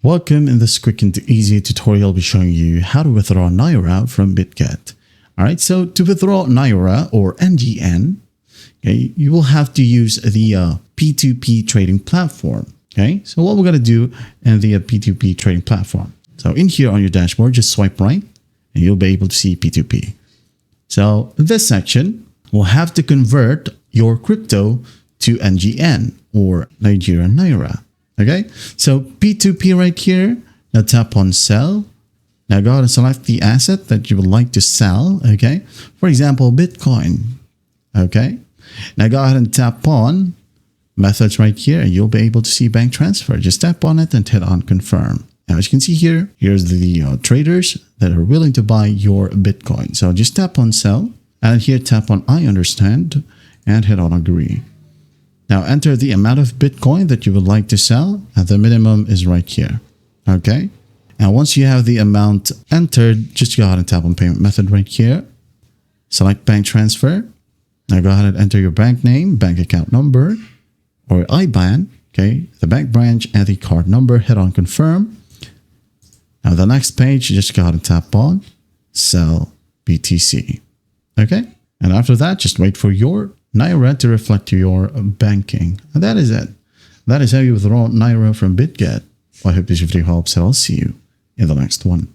Welcome. In this quick and easy tutorial, I'll be showing you how to withdraw Naira from Bitget. Alright, so to withdraw Naira or NGN, okay, you will have to use the P2P trading platform. Okay, so what we're going to do in the P2P trading platform. So in here on your dashboard, just swipe right and you'll be able to see P2P. So in this section, we'll have to convert your crypto to NGN or Nigerian Naira. Okay, so P2P right here. Now tap on sell. Now go ahead and select the asset that you would like to sell. Okay, for example, Bitcoin. Okay, now go ahead and tap on methods right here and you'll be able to see bank transfer. Just tap on it and hit on confirm. Now as you can see here, here's the traders that are willing to buy your Bitcoin. So just tap on sell and here tap on I understand and hit on agree. Now enter the amount of Bitcoin that you would like to sell and the minimum is right here. Okay. And once you have the amount entered, just go ahead and tap on payment method right here. Select bank transfer. Now go ahead and enter your bank name, bank account number, or IBAN, okay, the bank branch and the card number. Hit on confirm. Now the next page, just go ahead and tap on sell BTC. Okay. And after that, just wait for your Naira to reflect to your banking. And that is it. That is how you withdraw Naira from Bitget. I hope this video helps and I'll see you in the next one.